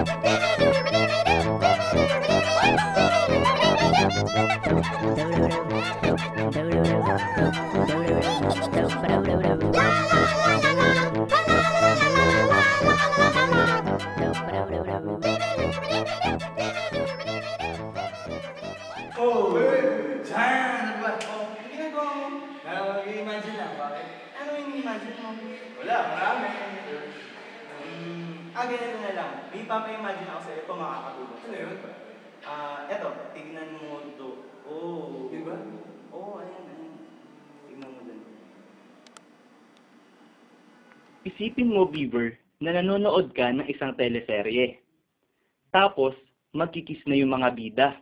Oh, Jan! Ano ba? Oh, ano ginagawa mo? Nag-i-imagine lang, bakit? Ano yung imagine mo? Wala, marami. Ganito na lang. May papa-imagine ako sa'yo, ito makakatulong. Ano yun? Eto, tignan mo ito. Oh. Di ba? Oo, ayun. Tignan mo dun. Isipin mo, Beaver, na nanonood ka ng isang teleserye. Tapos, magkikis na yung mga bida.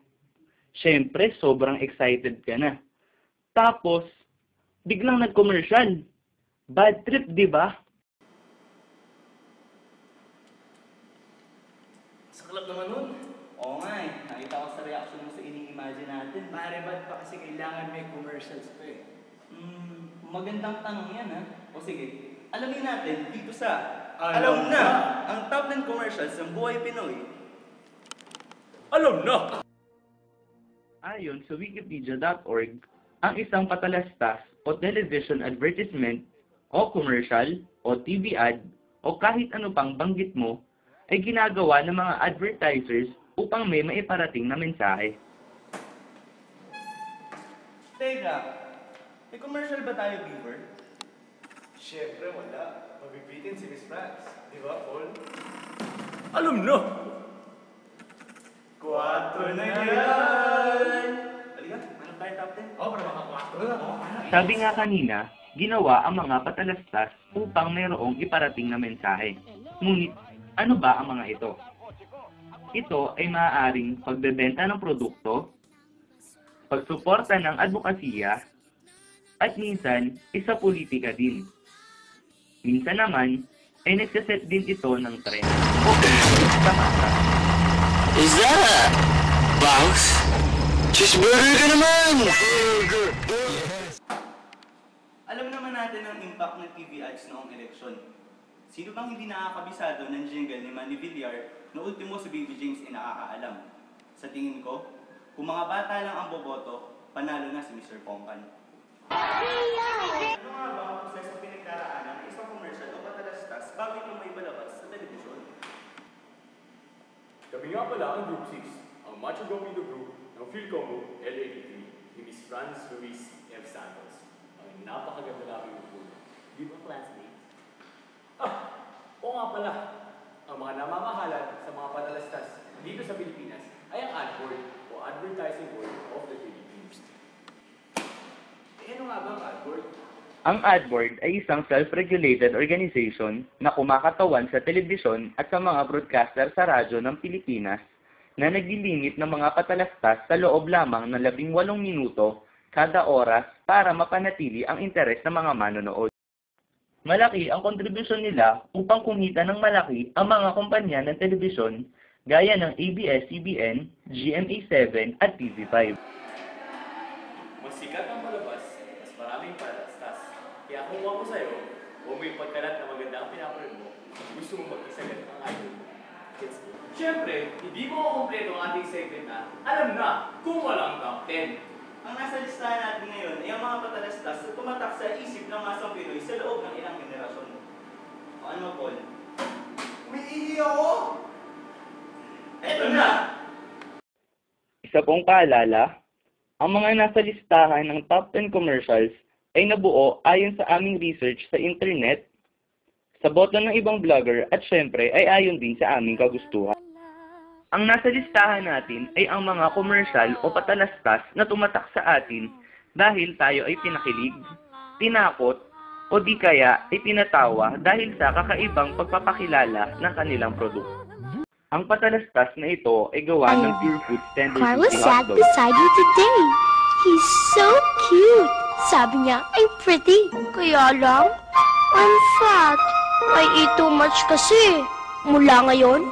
Siyempre, sobrang excited ka na. Tapos, biglang nag-commercial. Bad trip, di ba? Saklap naman nun. Oo nga eh. Nakita ko sa reaction mo sa ini-imagine natin. Pare, ba't pa kasi kailangan may commercials pa eh? Magandang tanong yan ha. O sige, alamin natin dito sa Alam na ang top 10 commercials ng buhay Pinoy. Alam na! Ayon sa wikipedia.org, ang isang patalastas o television advertisement o commercial o TV ad o kahit ano pang banggit mo ay ginagawa ng mga advertisers upang may maiparating na mensahe. Teka, may commercial ba tayo, Beaver? Siyempre, wala. Mabibitin si Miss France. Di ba, Paul? Alam na! 4 na yan! Halika, ano tayo top 10? Oo, para mga 4 na. Sabi nga kanina, ginawa ang mga patalastas upang mayroong iparating na mensahe. Ngunit, ano ba ang mga ito? Ito ay maaaring pagbebenta ng produkto, pagsuporta ng advokasya, at minsan, isa politika din. Minsan naman, ay nagsaset din ito ng trend o sa masa. Is that boss? Cheeseburger ka naman! Alam naman natin ang impact ng TV ads noong eleksyon. Sino bang hindi nakakabisado ng jingle ni Manny Villar na ultimo si Baby James ay nakakaalam? Sa tingin ko, kung mga bata lang ang boboto, panalo na si Mr. Pongkan. Ano nga ba ang proseso pinagdaraanan ng isang commercial o patalastas bago ito may balabas sa telebisyon? Kami nga pala ang Group 6, ang Macho Gomido Group ng Philcombo L83 ni Miss Franz Luis F. Santos. Ang napakaganda namin ng puno. Di ba, classmates? Oo nga pala. Ang mga namamahalan sa mga patalastas dito sa Pilipinas ay ang AdBoard o Advertising Board of the Philippines. Ano nga ba ang AdBoard? Ang AdBoard ay isang self-regulated organization na kumakatawan sa telebisyon at sa mga broadcaster sa radyo ng Pilipinas na naglilimit ng mga patalastas sa loob lamang ng 18 minuto kada oras para mapanatili ang interes ng mga manonood. Malaki ang kontribusyon nila upang kumita ng malaki ang mga kumpanya ng telebisyon gaya ng ABS-CBN, GMA7 at TV5. Mas sikat ang palabas, mas maraming patalastas. Kaya kung ako sa'yo, kung may pagkalat na maganda ang pinapanood mo, gusto mo mag-isagat ang idol mo. Siyempre, hindi mo kumpleto ang ating segment na alam na kung walang top 10. Ang nasa listahan natin ngayon ay ang mga patalastas na tumatak sa isip ng masang Pinoy sa loob ng ilang henerasyon. O ano, Paul? May ihi ako! Eto na! Isa pong paalala, ang mga nasa listahan ng top 10 commercials ay nabuo ayon sa aming research sa internet, sa boto ng ibang vlogger at syempre ay ayon din sa aming kagustuhan. Ang nasa listahan natin ay ang mga commercial o patalastas na tumatak sa atin dahil tayo ay pinakilig, tinakot, o di kaya ay pinatawa dahil sa kakaibang pagpapakilala ng kanilang produkto. Ang patalastas na ito ay gawa ng Pure Foods Tender Carlos Juicy sat Hotdog. beside you today. He's so cute. Sabi niya, I'm pretty. Kaya lang, I'm fat. I eat too much kasi. Mula ngayon,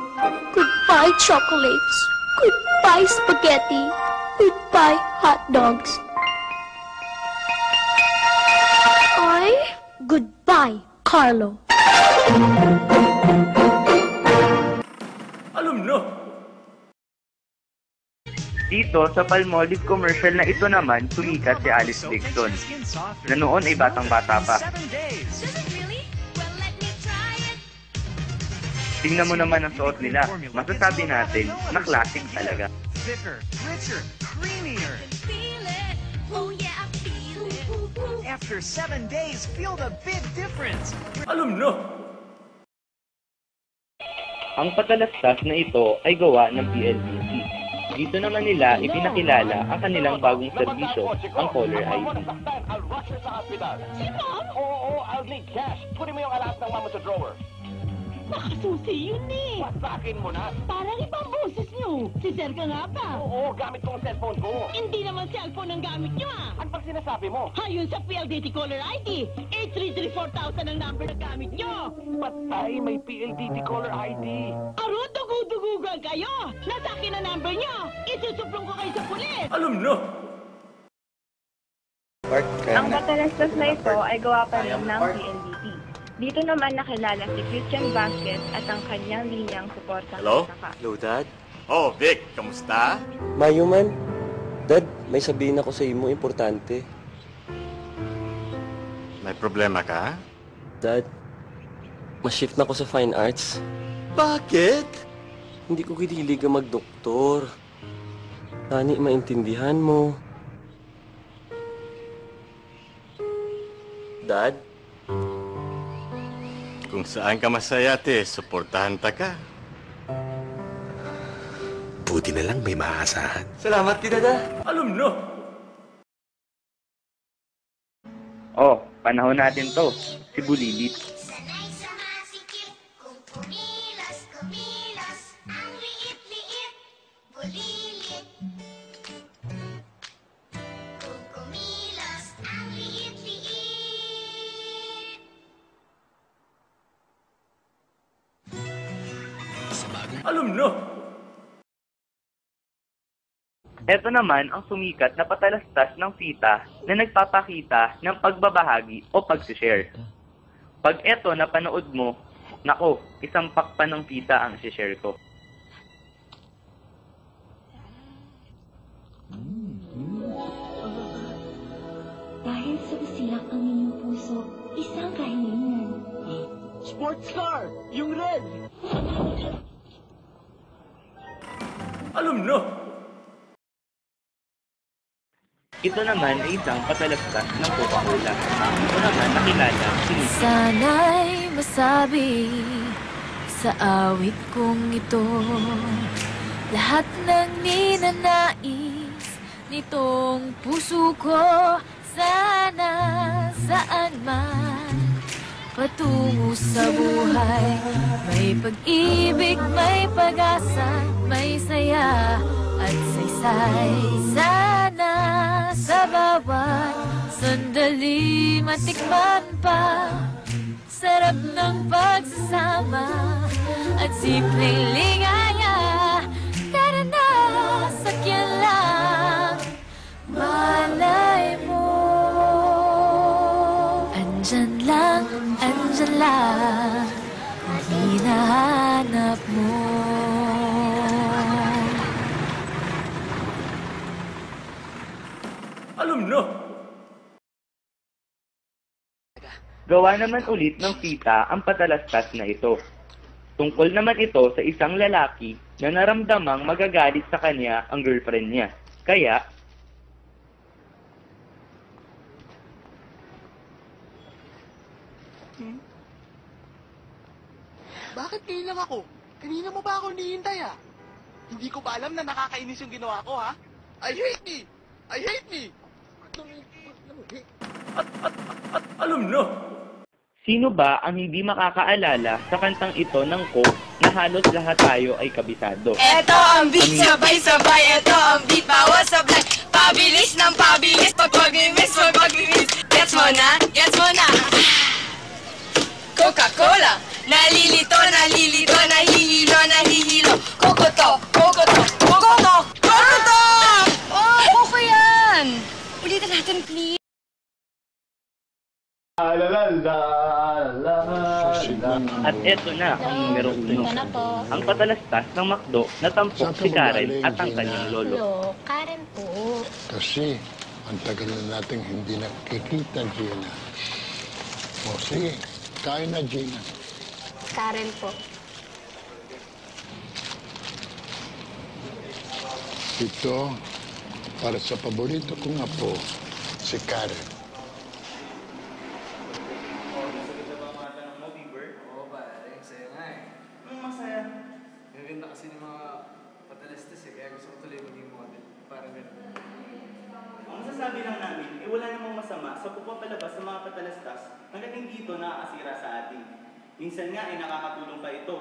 goodbye chocolates. Goodbye spaghetti. Goodbye hot dogs. Ay, goodbye, Carlo. Alam na! Dito sa Palmolive commercial na ito naman, sumikat si Alice Dixon, na noon ay batang-bata pa. Tingnan mo naman ang suot nila, masasabi natin na classic talaga. Thicker, richer, creamier. After 7 days, feel the big difference. Alam na! Ang patalastas na ito ay gawa ng PLDT. Dito naman nila ipinakilala ang kanilang bagong serbisyo, ang caller ID. Oo, I'll need cash. Kunin mo yung alas ng mama sa drawer. Nakasusi yun eh. Wasakin mo na. Parang ibang boses nyo. Si Sir ka nga ba? Oo, gamit ko ang cellphone ko. Hindi naman cellphone ang gamit nyo ah. Ano bang sinasabi mo? Hayun sa PLDT caller ID. 8334000 ang number na gamit nyo. Patay, may PLDT caller ID. Aro, dugu-dugugan kayo. Nasa akin ang number nyo. Isusuplong ko kayo sa pulis. Alam na! Ang patalastas na ito ay gawa pa rin ng PLDT. Dito naman nakilala si Christian Vasquez at ang kanyang linyang suporta Hello? sa saka. Hello, Dad? Oh, Vic, kamusta? Mayuman, Dad, may sabihin ako sa imo importante. May problema ka? Dad, ma-shift na ako sa fine arts. Bakit? Hindi ko kidilig ang magdoktor. Tani, maintindihan mo. Dad? Kung saan ka masaya, te, suportahan ta ka. Buti na lang may maaasahan. Salamat, Dada. Alam na! Oh, panahon natin to, si Bulilit. Alam na! Ito naman ang sumikat na patalastas ng Fita na nagpapakita ng pagbabahagi o pag-share. Pag eto napanood mo, nako, isang pakpa ng Fita ang share ko. Dahil sa usiyak ng inyong puso, isang kahilingan. Sports car! Yung red! Alam na! Ito naman ay isang patalastas ng Coca-Cola. Ito naman nakilala si Nicky. Sana'y masabi sa awit kong ito lahat ng ninanais nitong puso ko. Sana saan man patungo sa buhay, may pag-ibig, may pag-asa, may saya at saysay. Sana sa bawat sandali matikman pa sarap ng pagsasama at simpleng ligaya. Tara na, sakyan lang, malay mo. Andyan lang ang hinahanap mo. Alam na! Gawa naman ulit ng Fita ang patalastas na ito. Tungkol naman ito sa isang lalaki na naramdamang magagalit sa kanya ang girlfriend niya. Kaya, Bakit ngayon lang ako? Kanina mo ba ako hinihintay ah? Hindi ko ba alam na nakakainis yung ginawa ko ha? I hate me! I hate me! Alam na! sino ba ang hindi makakaalala sa kantang ito ng Coke na halos lahat tayo ay kabisado? Eto ang beat, sabay-sabay. Eto ang beat, bawas sablay. Pabilis ng pabilis, pag-pag-miss, pag-pag-miss. Gets mo na? Gets mo na? Coca-Cola. Nalilito, nalilito, nahihilo, nahihilo. Kokoto, kokoto, kokoto, kokoto! Oh, okay yan! Ulitin natin, please. La la la la la. At eto na ang numero 1. Ito na po. Ang patalastas ng McDo na tampok si Karen at ang kanyang lolo. Hello, Karen po. Kasi ang tagal na nating hindi nakikita, Gina. O sige, kain na, Gina. Karen po. Ito, para sa paborito kong apo, si Karen. Oo, pare. Saya nga eh. Anong masaya? Ang ganda kasi ng mga patalastas eh. Kaya gusto ko tuloy maging model. Parang gano'n. Ang masasabi lang namin, wala namang masama sa pagpapalabas sa mga patalastas hanggat hindi ito nakakasira sa atin. Minsan nga ay nakakatulong pa ito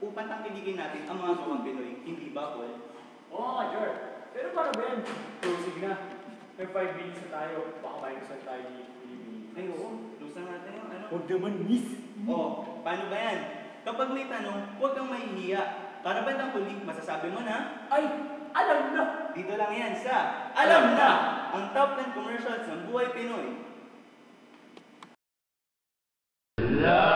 upang tangkilikin natin ang mga gawang Pinoy, hindi ba, Paul? Oo nga, George. Pero para ba yan? Closing na. May 5 minutes na tayo. Baka may gusto tayo ni Bilibili. Ay, oo. Lusa natin yung ano. Huwag naman, miss. Oo, paano ba yan? Kapag may tanong, huwag kang mahihiya. Para ba ng huli, masasabi mo na? Ay, alam na! Dito lang yan sa Alam Na! Ang top 10 commercials ng buhay Pinoy. Love.